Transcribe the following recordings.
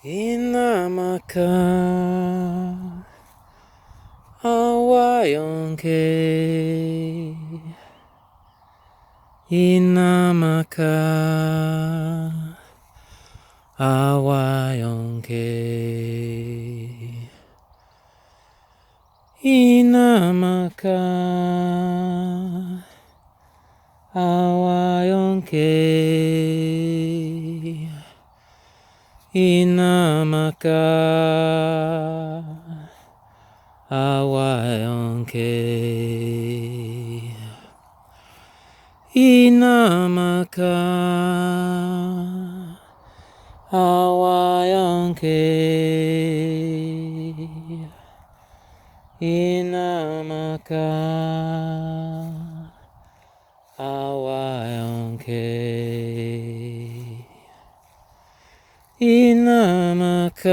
Inamaka Hawayonke Inamaka Hawayonke Inamaka Hawayonke Inamaka Hawayonke Inamaka Hawayonke Inamaka Hawayonke Inamaka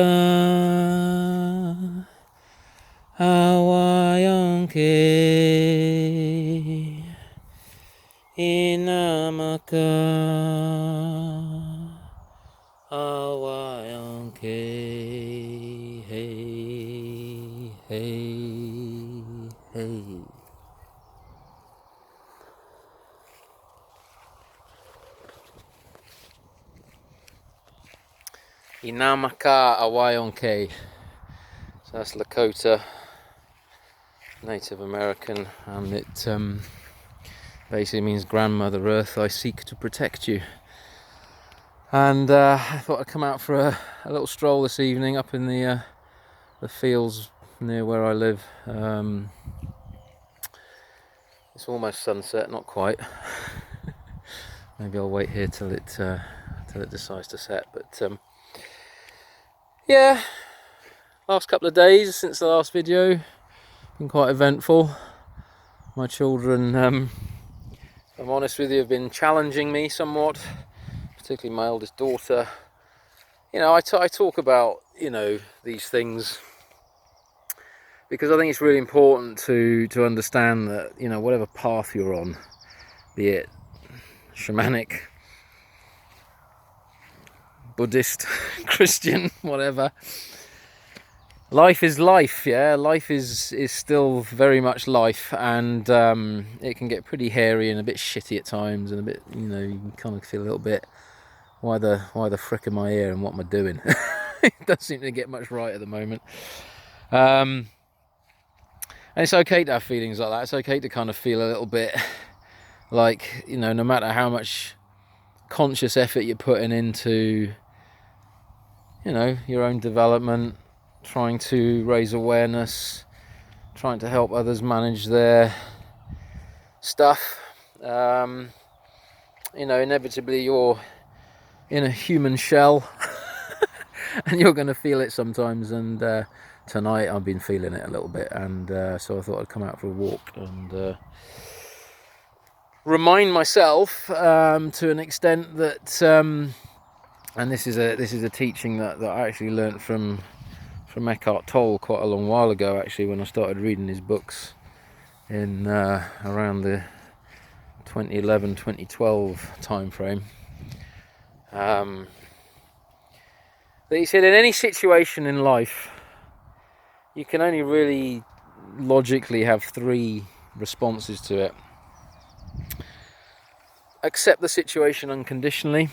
Hawayonke Inamaka Hawayonke Hey, hey, hey. Inamaka Hawayonke. So that's Lakota, Native American, and it basically means Grandmother Earth, I seek to protect you. And I thought I'd come out for a little stroll this evening up in the fields near where I live. It's almost sunset, not quite. Maybe I'll wait here till it decides to set. But yeah, last couple of days since the last video been quite eventful. My children, if I'm honest with you, have been challenging me somewhat, particularly my eldest daughter. You know, I talk about, you know, these things because I think it's really important to understand that, you know, whatever path you're on, be it shamanic, Buddhist, Christian, whatever, life is life. Yeah, life is still very much life, and it can get pretty hairy and a bit shitty at times, and a bit, you know, you can kind of feel a little bit, why the frick am I here and what am I doing? It doesn't seem to get much right at the moment. And it's okay to have feelings like that. It's okay to kind of feel a little bit like, you know, no matter how much conscious effort you're putting into, you know, your own development, trying to raise awareness, trying to help others manage their stuff, you know, inevitably you're in a human shell and you're going to feel it sometimes. And tonight I've been feeling it a little bit, and so I thought I'd come out for a walk and remind myself to an extent that and this is a teaching that I actually learnt from Eckhart Tolle quite a long while ago, actually, when I started reading his books in around the 2011-2012 time frame. That he said, in any situation in life, you can only really logically have three responses to it. Accept the situation unconditionally,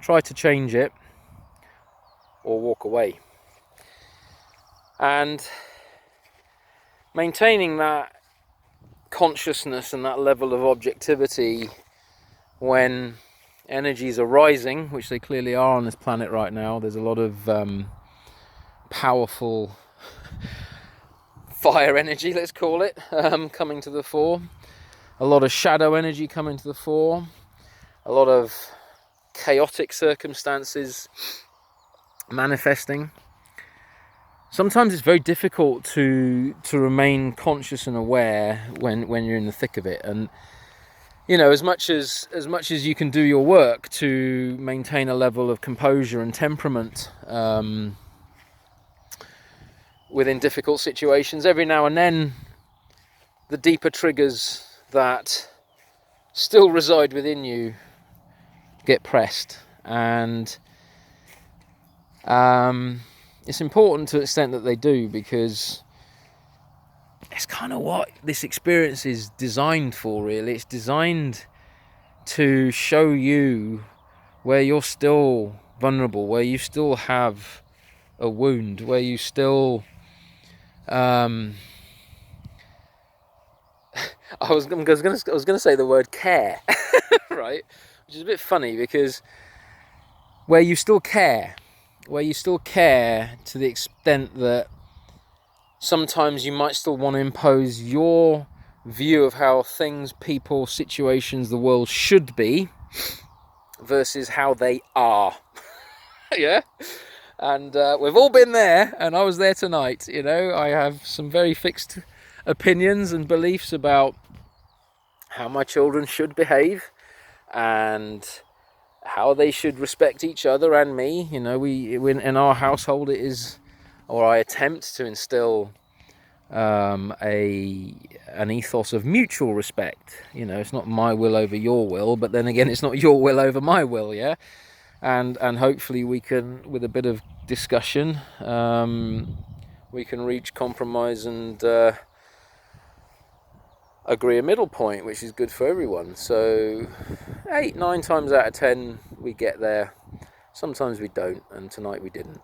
try to change it, or walk away. And maintaining that consciousness and that level of objectivity when energies are rising, which they clearly are on this planet right now. There's a lot of powerful fire energy, let's call it, coming to the fore. A lot of shadow energy coming to the fore. A lot of chaotic circumstances manifesting. Sometimes it's very difficult to remain conscious and aware when you're in the thick of it. And you know, as much as you can do your work to maintain a level of composure and temperament within difficult situations, every now and then the deeper triggers that still reside within you get pressed, and It's important to the extent that they do, because it's kind of what this experience is designed for, really. It's designed to show you where you're still vulnerable, where you still have a wound, where you still I was going to say the word care, right? Which is a bit funny, because where you still care to the extent that sometimes you might still want to impose your view of how things, people, situations, the world should be versus how they are. Yeah? And we've all been there, and I was there tonight. You know, I have some very fixed opinions and beliefs about how my children should behave and how they should respect each other and me. You know, in our household, it is, or I attempt to instill an ethos of mutual respect. You know, it's not my will over your will, but then again, it's not your will over my will. Yeah, and hopefully we can, with a bit of discussion, we can reach compromise and agree a middle point, which is good for everyone. So 8-9 times out of 10 we get there. Sometimes we don't, and tonight we didn't.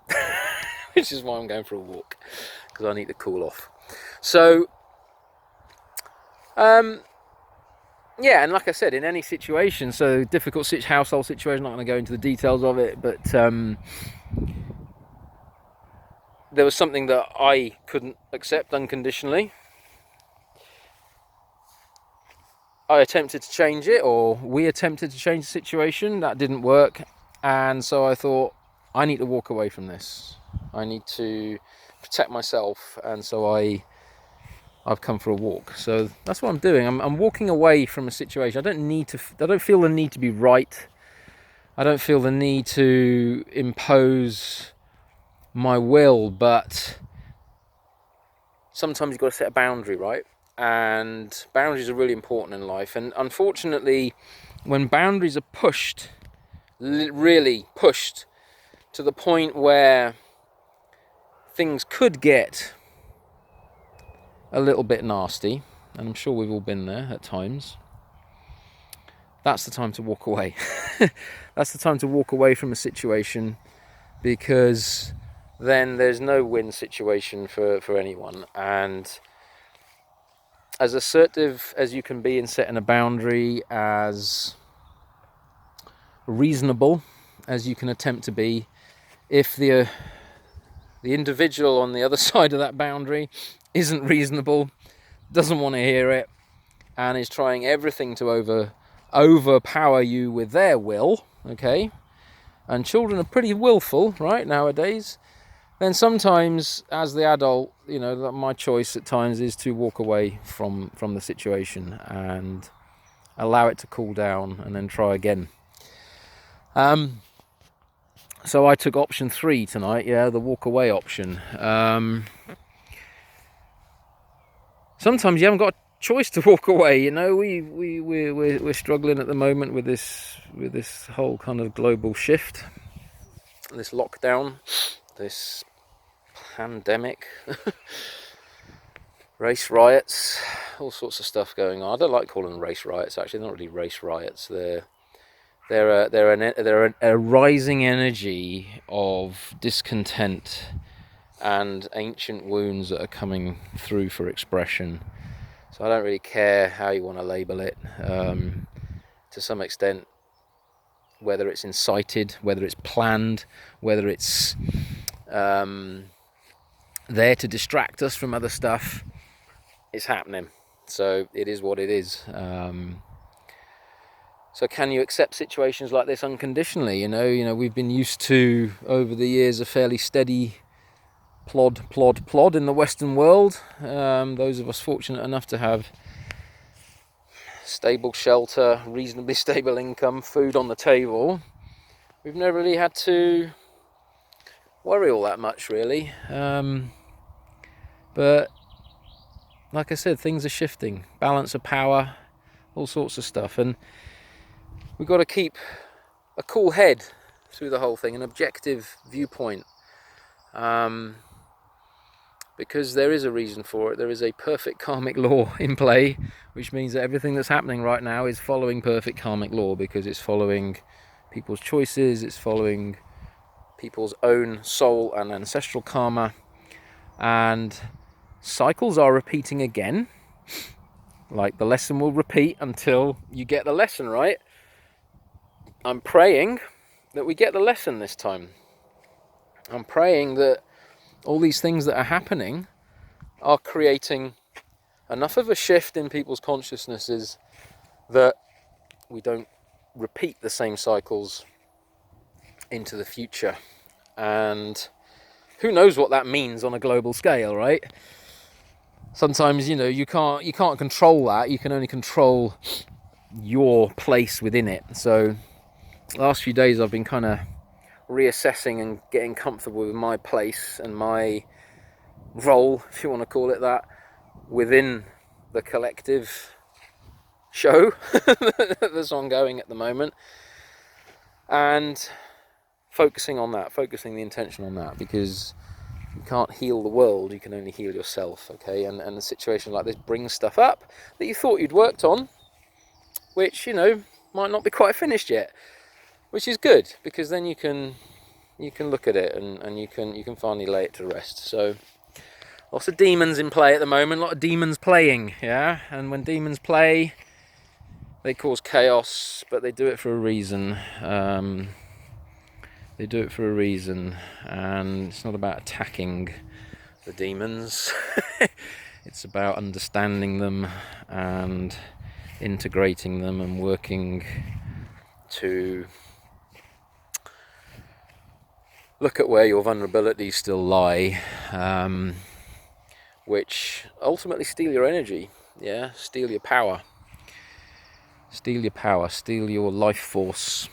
Which is why I'm going for a walk, because I need to cool off. So yeah, and like I said, in any situation, so difficult household situation, I'm not going to go into the details of it, but there was something that I couldn't accept unconditionally. I attempted to change it, or we attempted to change the situation. That didn't work, and so I thought, I need to walk away from this. I need to protect myself, and so I've come for a walk. So that's what I'm doing. I'm walking away from a situation. I don't feel the need to be right. I don't feel the need to impose my will, but sometimes you've got to set a boundary, right? And boundaries are really important in life. And unfortunately, when boundaries are pushed, really pushed, to the point where things could get a little bit nasty, and I'm sure we've all been there at times, that's the time to walk away. That's the time to walk away from a situation, because then there's no win situation for anyone. And as assertive as you can be in setting a boundary, as reasonable as you can attempt to be, if the individual on the other side of that boundary isn't reasonable, doesn't want to hear it, and is trying everything to overpower you with their will, okay, and children are pretty willful, right, nowadays, then sometimes, as the adult, you know, my choice at times is to walk away from the situation and allow it to cool down and then try again. So I took option 3 tonight, yeah, the walk away option. Sometimes you haven't got a choice to walk away, you know. We're struggling at the moment with this whole kind of global shift, this lockdown, this pandemic, race riots, all sorts of stuff going on. I don't like calling them race riots. Actually, they're not really race riots. They're a rising energy of discontent and ancient wounds that are coming through for expression. So I don't really care how you want to label it. To some extent, whether it's incited, whether it's planned, whether it's there to distract us from other stuff, it's happening. So it is what it is. So can you accept situations like this unconditionally? You know, we've been used to, over the years, a fairly steady plod in the Western world. Those of us fortunate enough to have stable shelter, reasonably stable income, food on the table, we've never really had to worry all that much, really. But like I said, things are shifting, balance of power, all sorts of stuff, and we've got to keep a cool head through the whole thing, an objective viewpoint, because there is a reason for it. There is a perfect karmic law in play, which means that everything that's happening right now is following perfect karmic law, because it's following people's choices, it's following people's own soul and ancestral karma, and cycles are repeating again. Like, the lesson will repeat until you get the lesson, right? I'm praying that we get the lesson this time. I'm praying that all these things that are happening are creating enough of a shift in people's consciousnesses that we don't repeat the same cycles into the future. And who knows what that means on a global scale, right? Sometimes, you can't control that. You can only control your place within it. So the last few days I've been kind of reassessing and getting comfortable with my place and my role, if you want to call it that, within the collective show that's ongoing at the moment, and focusing the intention on that, because you can't heal the world, you can only heal yourself, okay? And a situation like this brings stuff up that you thought you'd worked on, which, might not be quite finished yet, which is good, because then you can look at it and you can finally lay it to rest. So lots of demons in play at the moment, a lot of demons playing, yeah? And when demons play, they cause chaos, but they do it for a reason. And it's not about attacking the demons. It's about understanding them and integrating them and working to look at where your vulnerabilities still lie, which ultimately steal your energy, yeah, steal your power, steal your life force.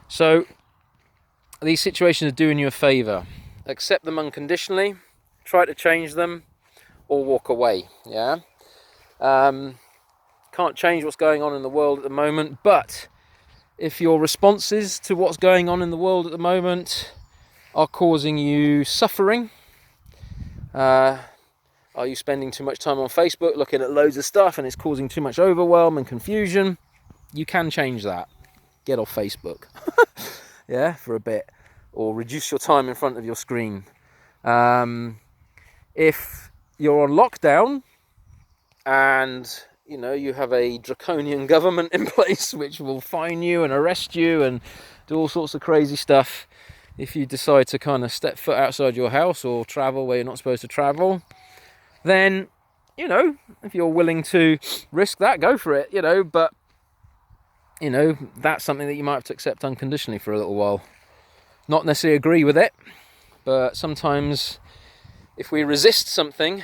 So these situations are doing you a favour. Accept them unconditionally, try to change them, or walk away, yeah? Can't change what's going on in the world at the moment, but if your responses to what's going on in the world at the moment are causing you suffering, are you spending too much time on Facebook looking at loads of stuff and it's causing too much overwhelm and confusion, you can change that. Get off Facebook, yeah, for a bit, or reduce your time in front of your screen. If you're on lockdown and you have a draconian government in place which will fine you and arrest you and do all sorts of crazy stuff, if you decide to kind of step foot outside your house or travel where you're not supposed to travel, then, if you're willing to risk that, go for it, but, that's something that you might have to accept unconditionally for a little while. Not necessarily agree with it, but sometimes if we resist something,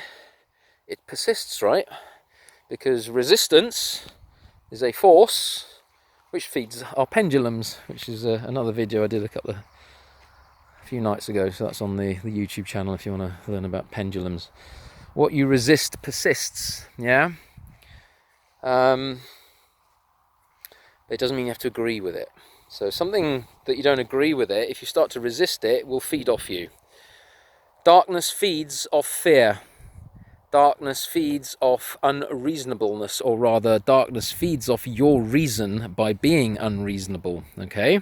it persists, right? Because resistance is a force which feeds our pendulums, which is another video I did a few nights ago. So that's on the YouTube channel if you want to learn about pendulums. What you resist persists, yeah? It doesn't mean you have to agree with it. So something that you don't agree with it, if you start to resist it, will feed off you. Darkness feeds off fear. Darkness feeds off unreasonableness, or rather, darkness feeds off your reason by being unreasonable, okay?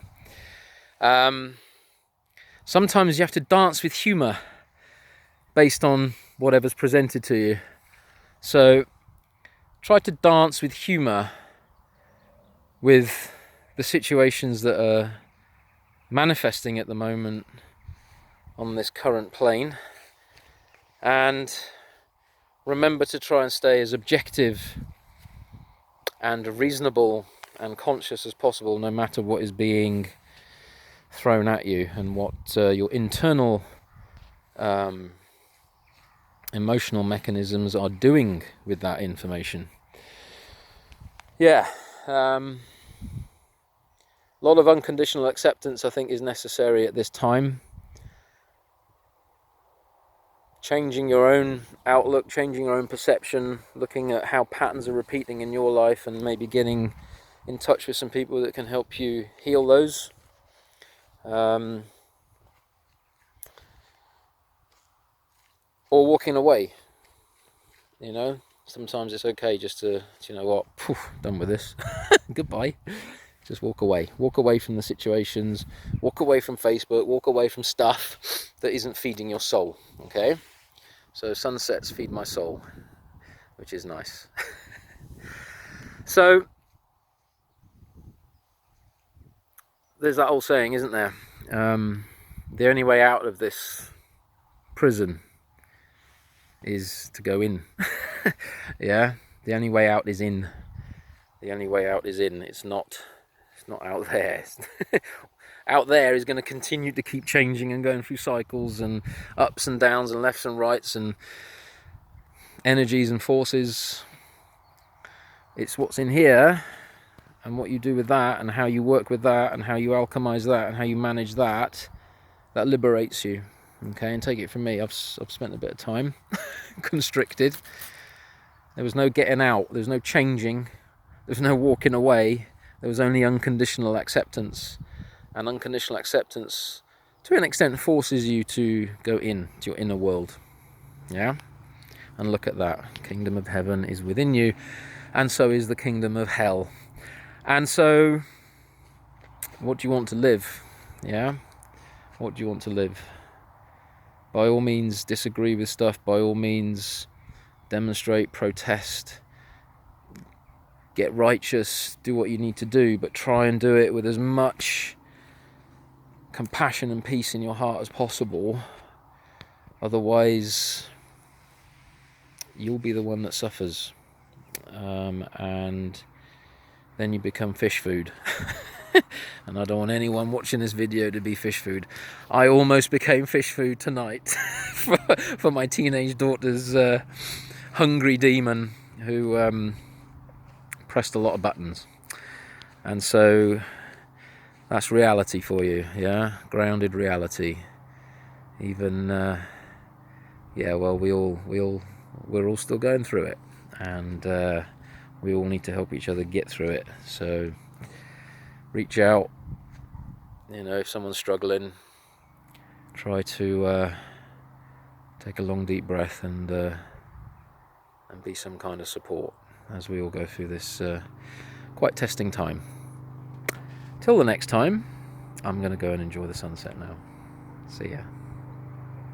Sometimes you have to dance with humour based on whatever's presented to you. So try to dance with humour with the situations that are manifesting at the moment on this current plane, and remember to try and stay as objective and reasonable and conscious as possible, no matter what is being thrown at you and what your internal emotional mechanisms are doing with that information. Yeah, a lot of unconditional acceptance, I think, is necessary at this time. Changing your own outlook, changing your own perception, looking at how patterns are repeating in your life, and maybe getting in touch with some people that can help you heal those. or walking away. You know, sometimes it's okay just to, you know what, done with this, goodbye. Just walk away from the situations, walk away from Facebook, walk away from stuff that isn't feeding your soul. Okay, so sunsets feed my soul, which is nice. So there's that old saying, isn't there? The only way out of this prison is to go in. Yeah, the only way out is in. The only way out is in. It's not out there. Out there is going to continue to keep changing and going through cycles and ups and downs and lefts and rights and energies and forces. It's what's in here and what you do with that and how you work with that and how you alchemize that and how you manage that, that liberates you. Okay, and take it from me, I've spent a bit of time constricted. There was no getting out, there's no changing, there's no walking away. There was only unconditional acceptance. And unconditional acceptance, to an extent, forces you to go in to your inner world. Yeah? And look at that. Kingdom of heaven is within you, and so is the kingdom of hell. And so, what do you want to live? Yeah? What do you want to live? By all means, disagree with stuff. By all means, demonstrate, protest, get righteous, do what you need to do, but try and do it with as much compassion and peace in your heart as possible. Otherwise, you'll be the one that suffers, and then you become fish food. And I don't want anyone watching this video to be fish food. I almost became fish food tonight for my teenage daughter's hungry demon who pressed a lot of buttons. And so that's reality for you, yeah? Grounded reality. Even, yeah, well, we're all still going through it. And we all need to help each other get through it. So reach out, you know, if someone's struggling, try to take a long deep breath and be some kind of support as we all go through this quite testing time. Till the next time, I'm going to go and enjoy the sunset now. See ya.